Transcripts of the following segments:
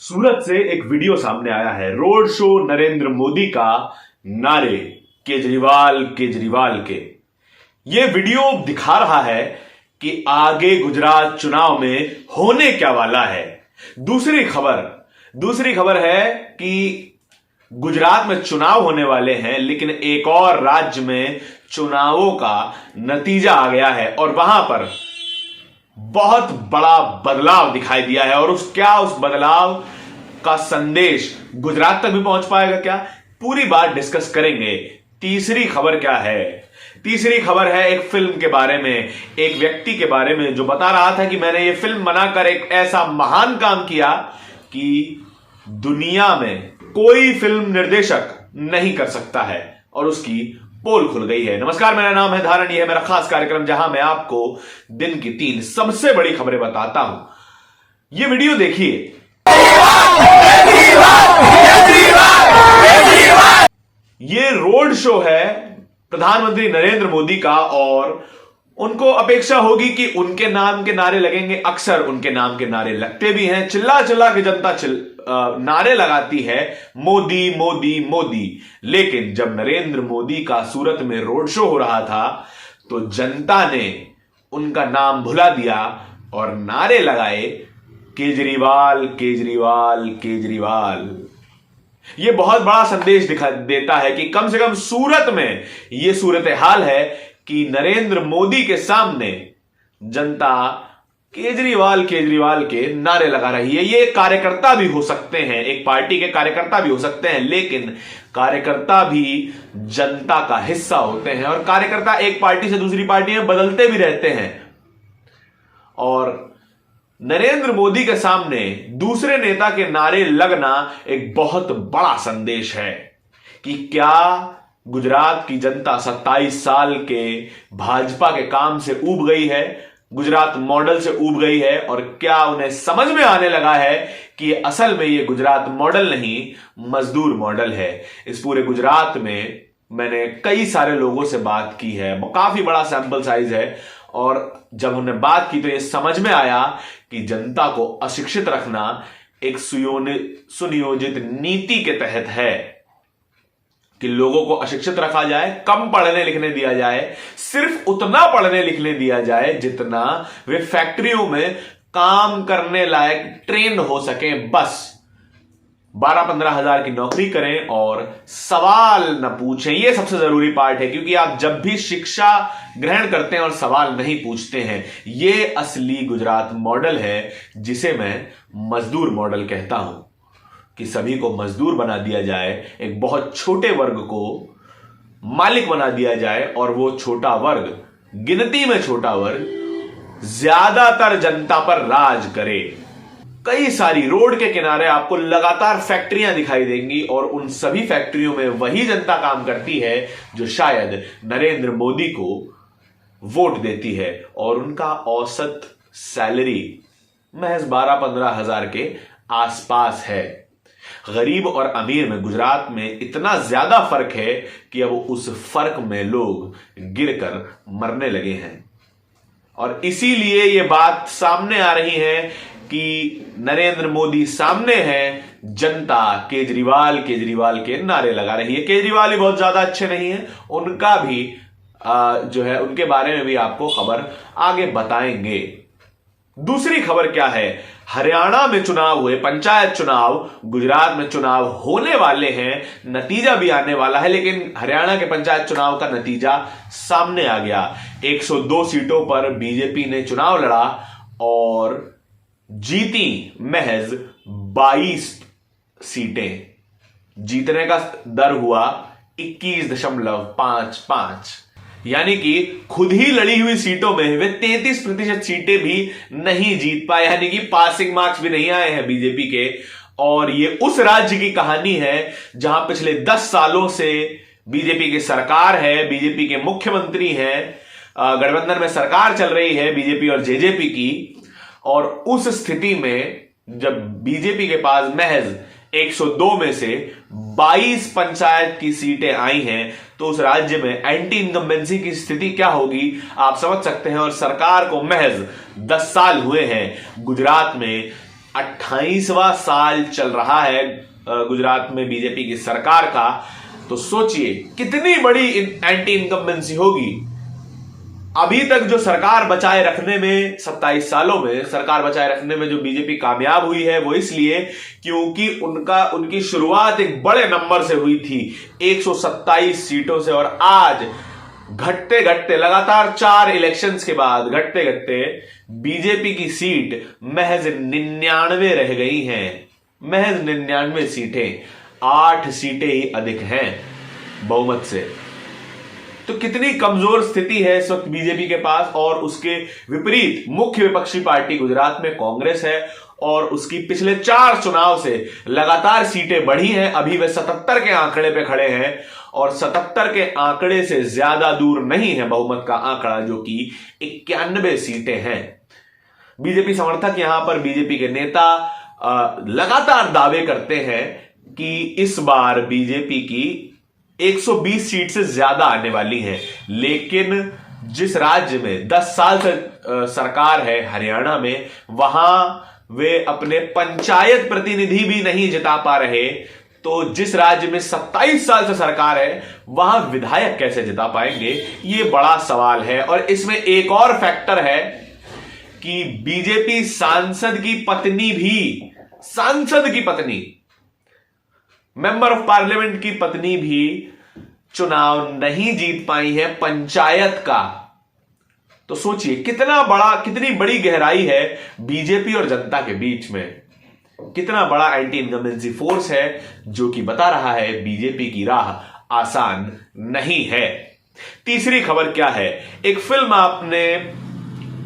सूरत से एक वीडियो सामने आया है। रोड शो नरेंद्र मोदी का, नारे केजरीवाल केजरीवाल के। यह वीडियो दिखा रहा है कि आगे गुजरात चुनाव में होने क्या वाला है। दूसरी खबर है कि गुजरात में चुनाव होने वाले हैं, लेकिन एक और राज्य में चुनावों का नतीजा आ गया है और वहां पर बहुत बड़ा बदलाव दिखाई दिया है। और उस बदलाव का संदेश गुजरात तक भी पहुंच पाएगा क्या, पूरी बात डिस्कस करेंगे। तीसरी खबर क्या है? तीसरी खबर है एक फिल्म के बारे में, एक व्यक्ति के बारे में जो बता रहा था कि मैंने ये फिल्म बनाकर एक ऐसा महान काम किया कि दुनिया में कोई फिल्म निर्देशक नहीं कर सकता है, और उसकी पोल खुल गई है। नमस्कार, मेरा नाम है धारण, यह है मेरा खास कार्यक्रम जहां मैं आपको दिन की 3 सबसे बड़ी खबरें बताता हूं। यह वीडियो देखिए। यह रोड शो है प्रधानमंत्री नरेंद्र मोदी का, और उनको अपेक्षा होगी कि उनके नाम के नारे लगेंगे। अक्सर उनके नाम के नारे लगते भी हैं, चिल्ला चिल्ला के जनता नारे लगाती है, मोदी मोदी मोदी। लेकिन जब नरेंद्र मोदी का सूरत में रोड शो हो रहा था तो जनता ने उनका नाम भुला दिया और नारे लगाए, केजरीवाल केजरीवाल केजरीवाल। यह बहुत बड़ा संदेश देता है कि कम से कम सूरत में यह सूरत हाल है कि नरेंद्र मोदी के सामने जनता केजरीवाल केजरीवाल के नारे लगा रही है। ये कार्यकर्ता भी हो सकते हैं, एक पार्टी के कार्यकर्ता भी हो सकते हैं, लेकिन कार्यकर्ता भी जनता का हिस्सा होते हैं और कार्यकर्ता एक पार्टी से दूसरी पार्टी में बदलते भी रहते हैं। और नरेंद्र मोदी के सामने दूसरे नेता के नारे लगना एक बहुत बड़ा संदेश है कि क्या गुजरात की जनता 27 साल के भाजपा के काम से ऊब गई है, गुजरात मॉडल से ऊब गई है, और क्या उन्हें समझ में आने लगा है कि असल में ये गुजरात मॉडल नहीं, मजदूर मॉडल है। इस पूरे गुजरात में मैंने कई सारे लोगों से बात की है, काफी बड़ा सैंपल साइज है, और जब हमने बात की तो ये समझ में आया कि जनता को अशिक्षित रखना एक सुनियोजित नीति के तहत है कि लोगों को अशिक्षित रखा जाए, कम पढ़ने लिखने दिया जाए, सिर्फ उतना पढ़ने लिखने दिया जाए जितना वे फैक्ट्रियों में काम करने लायक ट्रेन हो सके। बस 12-15 हजार की नौकरी करें और सवाल न पूछें। यह सबसे जरूरी पार्ट है, क्योंकि आप जब भी शिक्षा ग्रहण करते हैं और सवाल नहीं पूछते हैं, यह असली गुजरात मॉडल है जिसे मैं मजदूर मॉडल कहता हूं कि सभी को मजदूर बना दिया जाए, एक बहुत छोटे वर्ग को मालिक बना दिया जाए, और वो छोटा वर्ग, गिनती में छोटा वर्ग, ज्यादातर जनता पर राज करे। कई सारी रोड के किनारे आपको लगातार फैक्ट्रियां दिखाई देंगी, और उन सभी फैक्ट्रियों में वही जनता काम करती है जो शायद नरेंद्र मोदी को वोट देती है, और उनका औसत सैलरी महज 12-15 हजार के आसपास है। गरीब और अमीर में गुजरात में इतना ज्यादा फर्क है कि अब उस फर्क में लोग गिरकर मरने लगे हैं, और इसीलिए यह बात सामने आ रही है कि नरेंद्र मोदी सामने है, जनता केजरीवाल केजरीवाल के नारे लगा रही है। केजरीवाल ही बहुत ज्यादा अच्छे नहीं है, उनका भी जो है उनके बारे में भी आपको खबर आगे बताएंगे। दूसरी खबर क्या है? हरियाणा में चुनाव हुए, पंचायत चुनाव, गुजरात में चुनाव होने वाले हैं, नतीजा भी आने वाला है, लेकिन हरियाणा के पंचायत चुनाव का नतीजा सामने आ गया। 102 सीटों पर बीजेपी ने चुनाव लड़ा और जीती महज 22 सीटें। जीतने का दर हुआ 21.55, यानी कि खुद ही लड़ी हुई सीटों में वे 33% सीटें भी नहीं जीत पाए, यानी कि पासिंग मार्क्स भी नहीं आए हैं बीजेपी के। और ये उस राज्य की कहानी है जहां पिछले 10 सालों से बीजेपी की सरकार है, बीजेपी के मुख्यमंत्री हैं, गठबंधन में सरकार चल रही है बीजेपी और जेजेपी की। और उस स्थिति में जब बीजेपी के पास महज 102 में से 22 पंचायत की सीटें आई हैं, तो उस राज्य में एंटी इनकम्बेंसी की स्थिति क्या होगी आप समझ सकते हैं। और सरकार को महज 10 साल हुए हैं, गुजरात में 28वां साल चल रहा है गुजरात में बीजेपी की सरकार का। तो सोचिए कितनी बड़ी एंटी इनकम्बेंसी होगी। अभी तक जो सरकार बचाए रखने में 27 सालों में सरकार बचाए रखने में जो बीजेपी कामयाब हुई है वो इसलिए क्योंकि उनकी शुरुआत एक बड़े नंबर से हुई थी, 127 सीटों से, और आज घटते घटते लगातार 4 इलेक्शंस के बाद घटते घटते बीजेपी की सीट महज 99 रह गई हैं। महज 99 सीटें, 8 सीटें ही अधिक हैं बहुमत से। तो कितनी कमजोर स्थिति है इस वक्त बीजेपी के पास। और उसके विपरीत मुख्य विपक्षी पार्टी गुजरात में कांग्रेस है और उसकी पिछले 4 चुनाव से लगातार सीटें बढ़ी हैं। अभी वे 77 के आंकड़े पे खड़े हैं और 77 के आंकड़े से ज्यादा दूर नहीं है बहुमत का आंकड़ा, जो कि 91 सीटें हैं। बीजेपी समर्थक यहां पर बीजेपी के नेता लगातार दावे करते हैं कि इस बार बीजेपी की 120 सीट से ज्यादा आने वाली है। लेकिन जिस राज्य में 10 साल से सरकार है, हरियाणा में, वहां वे अपने पंचायत प्रतिनिधि भी नहीं जिता पा रहे। तो जिस राज्य में 27 साल से सरकार है वहां विधायक कैसे जिता पाएंगे, ये बड़ा सवाल है। और इसमें एक और फैक्टर है कि बीजेपी सांसद की पत्नी मेंबर ऑफ पार्लियामेंट की पत्नी भी चुनाव नहीं जीत पाई है पंचायत का। तो सोचिए कितनी बड़ी गहराई है बीजेपी और जनता के बीच में, कितना बड़ा एंटी इनकम्बेंसी फोर्स है जो कि बता रहा है बीजेपी की राह आसान नहीं है। तीसरी खबर क्या है, एक फिल्म आपने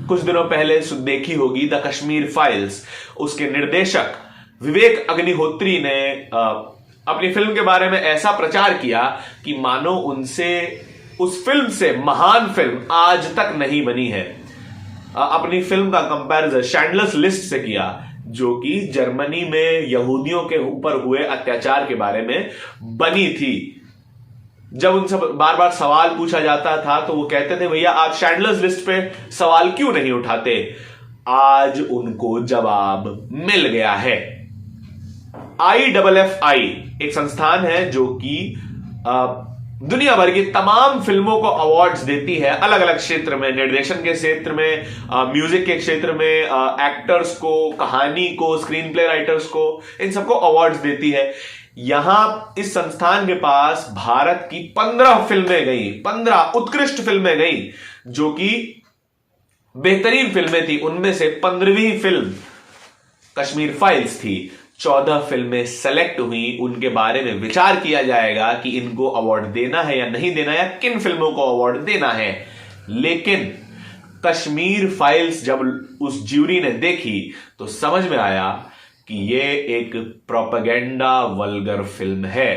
कुछ दिनों पहले देखी होगी, द कश्मीर फाइल्स। उसके निर्देशक विवेक अग्निहोत्री ने अपनी फिल्म के बारे में ऐसा प्रचार किया कि मानो उस फिल्म से महान फिल्म आज तक नहीं बनी है। अपनी फिल्म का कंपैरिजन शैंडलर्स लिस्ट से किया, जो कि जर्मनी में यहूदियों के ऊपर हुए अत्याचार के बारे में बनी थी। जब उनसे बार बार सवाल पूछा जाता था तो वो कहते थे, भैया आप शैंडलर्स लिस्ट पे सवाल क्यों नहीं उठाते। आज उनको जवाब मिल गया है। IFFI एक संस्थान है जो कि दुनिया भर की तमाम फिल्मों को अवार्ड्स देती है, अलग अलग क्षेत्र में, निर्देशन के क्षेत्र में, म्यूजिक के क्षेत्र में, एक्टर्स को, कहानी को, स्क्रीन प्ले राइटर्स को, इन सबको अवार्ड्स देती है। यहां इस संस्थान के पास भारत की 15 फिल्में गई, 15 उत्कृष्ट फिल्में गई जो कि बेहतरीन फिल्में थी। उनमें से 15वीं फिल्म कश्मीर फाइल्स थी। 14 फिल्में सेलेक्ट हुई, उनके बारे में विचार किया जाएगा कि इनको अवार्ड देना है या नहीं देना, या किन फिल्मों को अवार्ड देना है। लेकिन कश्मीर फाइल्स जब उस ज्यूरी ने देखी तो समझ में आया कि यह एक प्रोपेगेंडा वल्गर फिल्म है।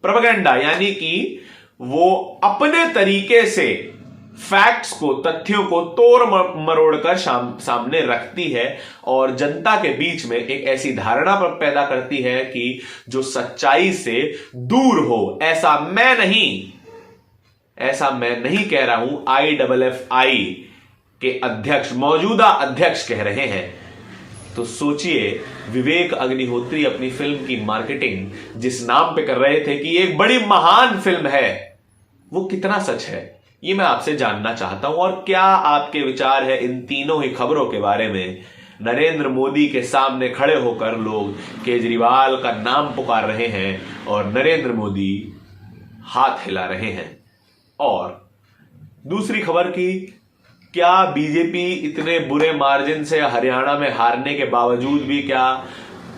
प्रोपेगेंडा यानी कि वो अपने तरीके से फैक्ट्स को, तथ्यों को तोड़ मरोड़ कर सामने रखती है और जनता के बीच में एक ऐसी धारणा पर पैदा करती है कि जो सच्चाई से दूर हो। ऐसा मैं नहीं कह रहा हूं, IFFI के अध्यक्ष, मौजूदा अध्यक्ष कह रहे हैं। तो सोचिए, विवेक अग्निहोत्री अपनी फिल्म की मार्केटिंग जिस नाम पे कर रहे थे कि एक बड़ी महान फिल्म है, वो कितना सच है, ये मैं आपसे जानना चाहता हूं। और क्या आपके विचार है इन तीनों ही खबरों के बारे में। नरेंद्र मोदी के सामने खड़े होकर लोग केजरीवाल का नाम पुकार रहे हैं और नरेंद्र मोदी हाथ हिला रहे हैं। और दूसरी खबर की, क्या बीजेपी इतने बुरे मार्जिन से हरियाणा में हारने के बावजूद भी क्या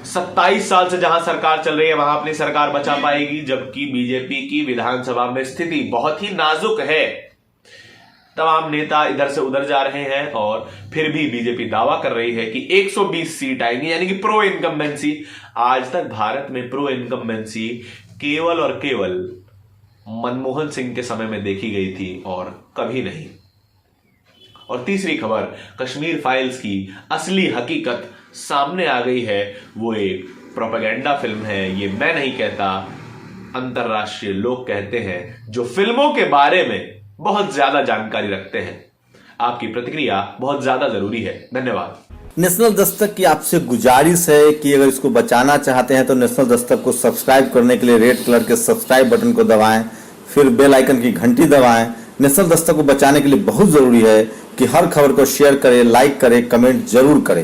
27 साल से जहां सरकार चल रही है वहां अपनी सरकार बचा पाएगी, जबकि बीजेपी की विधानसभा में स्थिति बहुत ही नाजुक है। तमाम नेता इधर से उधर जा रहे हैं और फिर भी बीजेपी दावा कर रही है कि 120 सीट आएंगी, यानी कि प्रो इनकम्बेंसी। आज तक भारत में प्रो इनकम्बेंसी केवल और केवल मनमोहन सिंह के समय में देखी गई थी और कभी नहीं। और तीसरी खबर, कश्मीर फाइल्स की असली हकीकत सामने आ गई है। वो एक प्रोपेगेंडा फिल्म है, ये मैं नहीं कहता, अंतरराष्ट्रीय लोग कहते हैं जो फिल्मों के बारे में बहुत ज्यादा जानकारी रखते हैं। आपकी प्रतिक्रिया बहुत ज्यादा जरूरी है। धन्यवाद। नेशनल दस्तक की आपसे गुजारिश है कि अगर इसको बचाना चाहते हैं तो नेशनल दस्तक को सब्सक्राइब करने के लिए रेड कलर के सब्सक्राइब बटन को दबाएं, फिर बेल आइकन की घंटी दबाएं। नेशनल दस्तक को बचाने के लिए बहुत जरूरी है कि हर खबर को शेयर करें, लाइक करें, कमेंट जरूर करें।